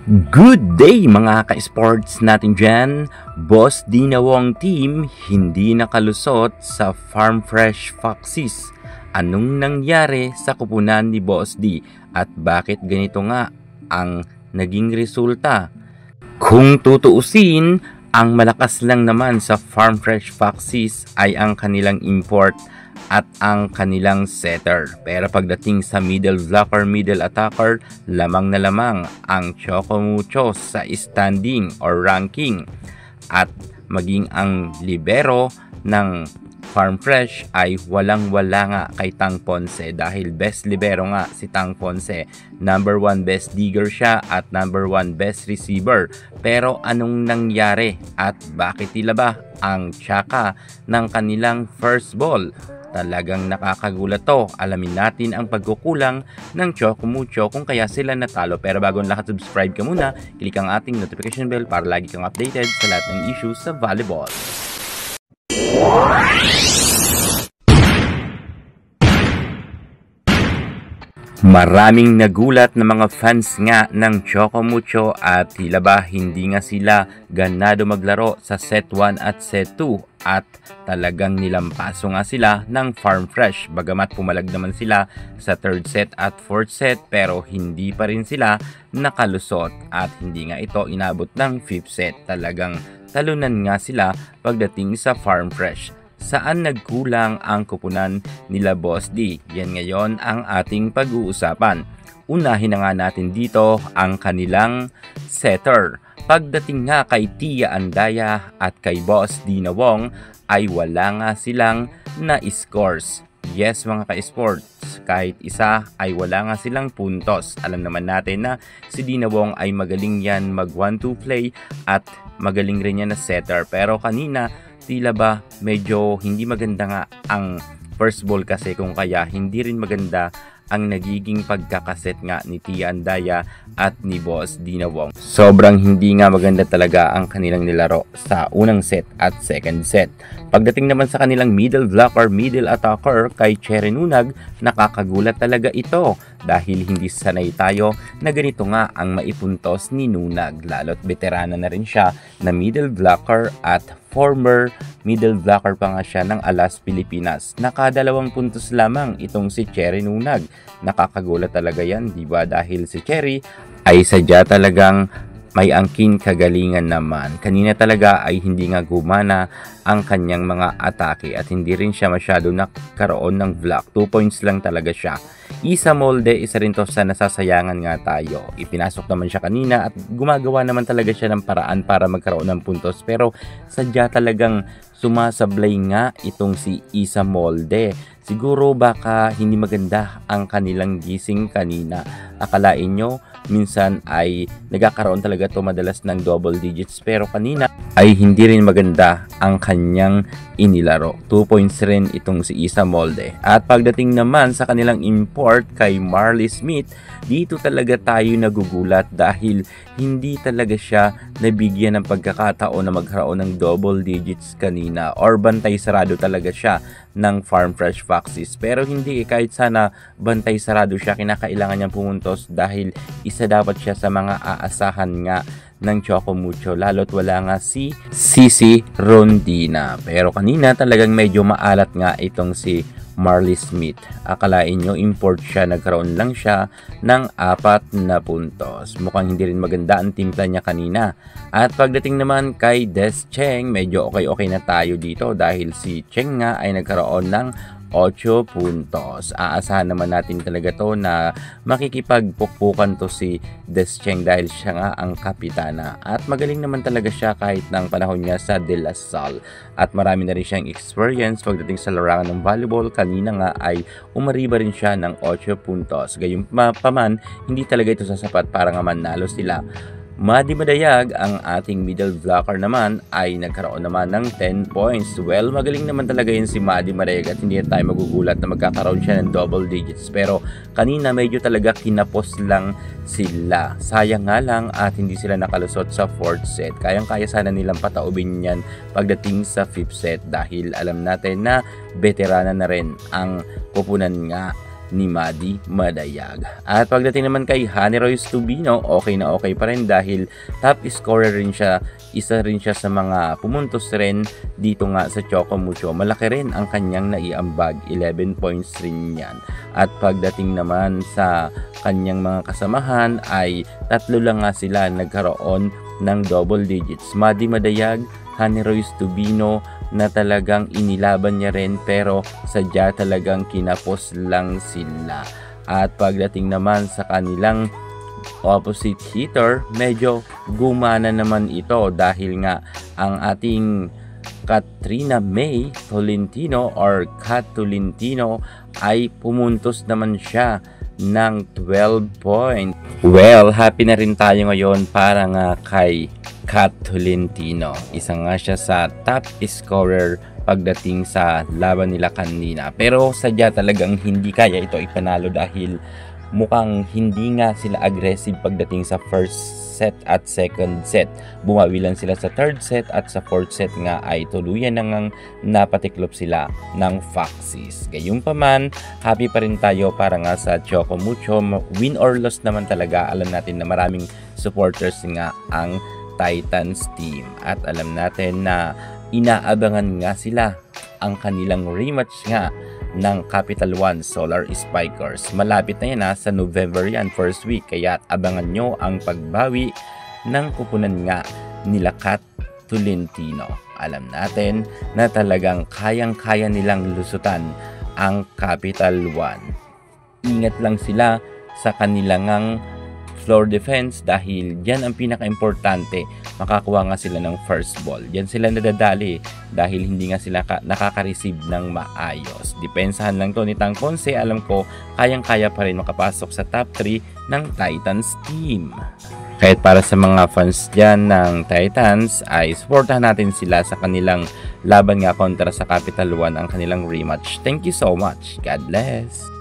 Good day mga ka-sports natin dyan! Boss Dinawong team hindi nakalusot sa Farm Fresh Foxes. Anong nangyari sa kupunan ni Boss D at bakit ganito nga ang naging resulta? Kung tutuusin, ang malakas lang naman sa Farm Fresh Foxes ay ang kanilang import at ang kanilang setter. Pero pagdating sa middle blocker, middle attacker, lamang na lamang ang Choco Mucho sa standing or ranking. At maging ang libero ng Farm Fresh ay walang-wala nga kay Tang Ponce dahil best libero nga si Tang Ponce. Number 1 best digger siya at number 1 best receiver. Pero anong nangyari at bakit tila ba ang tsaka ng kanilang first ball? Talagang nakakagulat to. Alamin natin ang pagkukulang ng Choco Mucho kung kaya sila natalo. Pero bago ang lahat, subscribe ka muna. Click ang ating notification bell para lagi kang updated sa lahat ng issues sa volleyball. Maraming nagulat na mga fans nga ng Choco Mucho at tila ba hindi nga sila ganado maglaro sa set 1 at set 2 at talagang nilampaso nga sila ng Farm Fresh. Bagamat pumalag naman sila sa third set at fourth set pero hindi pa rin sila nakalusot at hindi nga ito inabot ng fifth set. Talagang talunan nga sila pagdating sa Farm Fresh. Saan nagkulang ang kupunan nila Boss D? Yan ngayon ang ating pag-uusapan. Unahin na nga natin dito ang kanilang setter. Pagdating nga kay Tia Andaya at kay Boss Dinawong ay wala nga silang na-scores. Yes mga ka-sports, kahit isa ay wala nga silang puntos. Alam naman natin na si Dinawong ay magaling yan mag 1-2 play at magaling rin yan na setter. Pero kanina tila ba medyo hindi maganda nga ang first ball kasi kung kaya hindi rin maganda ang nagiging pagkakaset nga ni Tia Andaya at ni Boss Dinawong. Sobrang hindi nga maganda talaga ang kanilang nilaro sa unang set at second set. Pagdating naman sa kanilang middle blocker, middle attacker kay Cherry Nunag, nakakagulat talaga ito dahil hindi sanay tayo na ganito nga ang maipuntos ni Nunag. Lalo't veterana na rin siya na middle blocker at former middle blocker pa nga siya ng Alas Pilipinas. Nakadalawang puntos lamang itong si Cherry Nunag. Nakakagulat talaga yan, diba? Dahil si Cherry ay sadya talagang may angkin kagalingan naman. Kanina talaga ay hindi nga gumana ang kanyang mga atake at hindi rin siya masyado nakaroon ng block. 2 points lang talaga siya. Isa Molde, isa rin to sa nasasayangan nga tayo. Ipinasok naman siya kanina at gumagawa naman talaga siya ng paraan para magkaroon ng puntos. Pero sadya talagang sumasablay nga itong si Isa Molde. Siguro baka hindi maganda ang kanilang gising kanina. Akalain nyo, minsan ay nagkakaroon talaga to madalas ng double digits. Pero kanina ay hindi rin maganda ang kanyang inilaro. 2 points rin itong si Isa Molde. At pagdating naman sa kanilang import kay Marley Smith, dito talaga tayo nagugulat dahil hindi talaga siya nabigyan ng pagkakataon na magkaroon ng double digits kanina or bantay sarado talaga siya ng Farm Fresh Foxes. Pero hindi kahit sana bantay sarado siya, kinakailangan niyang pumuntos dahil isa dapat siya sa mga aasahan nga ng Choco Mucho, lalo't wala nga si Sisi Rondina. Pero kanina talagang medyo maalat nga itong si Marley Smith. Akalain nyo import siya, nagkaroon lang siya ng 4 na puntos. Mukhang hindi rin maganda ang timpla niya kanina. At pagdating naman kay Des Cheng, medyo okay na tayo dito dahil si Cheng nga ay nagkaroon ng 8 puntos. Aasahan naman natin talaga to na makikipagpukpukan to si Des Cheng dahil siya nga ang kapitana. At magaling naman talaga siya kahit ng panahon niya sa De La Salle. At marami na rin siyang experience pagdating sa larangan ng volleyball. Kanina nga ay umariba rin siya ng 8 puntos. Gayunpaman, hindi talaga ito sasapat para nga manalo sila. Madi Madayag, ang ating middle blocker naman ay nagkaroon naman ng 10 points. Well, magaling naman talaga yun si Madi Madayag at hindi tayo magugulat na magkakaroon siya ng double digits. Pero kanina medyo talaga kinapos lang sila. Sayang nga lang at hindi sila nakalusot sa fourth set. Kayang-kaya sana nilang pataubin yan pagdating sa fifth set dahil alam natin na veterana na rin ang kupunan nga ni Maddie Madayag. At pagdating naman kay Honey Royce Tubino, okay na okay pa rin dahil top scorer rin siya. Isa rin siya sa mga pumuntos rin dito nga sa Choco Mucho. Malaki rin ang kanyang naiambag, 11 points rin yan. At pagdating naman sa kanyang mga kasamahan ay 3 lang nga sila nagkaroon ng double digits. Maddie Madayag, Honey Royce Tubino na talagang inilaban niya rin pero sadya talagang kinapos lang sila. At pagdating naman sa kanilang opposite hitter, medyo gumana naman ito dahil nga ang ating Katrina May Tolentino or Kat Tolentino ay pumuntos naman siya ng 12 points. Well, happy na rin tayo ngayon para nga kay Kat Tolentino. Isa nga siya sa top scorer pagdating sa laban nila kanina. Pero sadya talagang hindi kaya ito ipanalo dahil mukhang hindi nga sila aggressive pagdating sa first set at second set. Bumawi lang sila sa third set at sa fourth set nga ay tuluyan na ngang napatiklop sila ng Foxes. Gayunpaman, happy pa rin tayo para nga sa Choco Mucho. Win or loss naman talaga, alam natin na maraming supporters nga ang Titans team. At alam natin na inaabangan nga sila ang kanilang rematch nga ng Capital One Solar Spikers. Malapit na yan sa November yan, first week. Kaya abangan nyo ang pagbawi ng kupunan nga nila Kat Tolentino. Alam natin na talagang kayang-kaya nilang lusutan ang Capital One. Ingat lang sila sa kanilang floor defense dahil yan ang pinaka-importante. Makakuha nga sila ng first ball. Yan sila nadadali dahil hindi nga sila nakaka-receive ng maayos. Depensahan lang to ni Tang Ponce. Alam ko, kayang-kaya pa rin makapasok sa top 3 ng Titans team. Kahit para sa mga fans dyan ng Titans ay supportahan natin sila sa kanilang laban nga kontra sa Capital One, ang kanilang rematch. Thank you so much. God bless.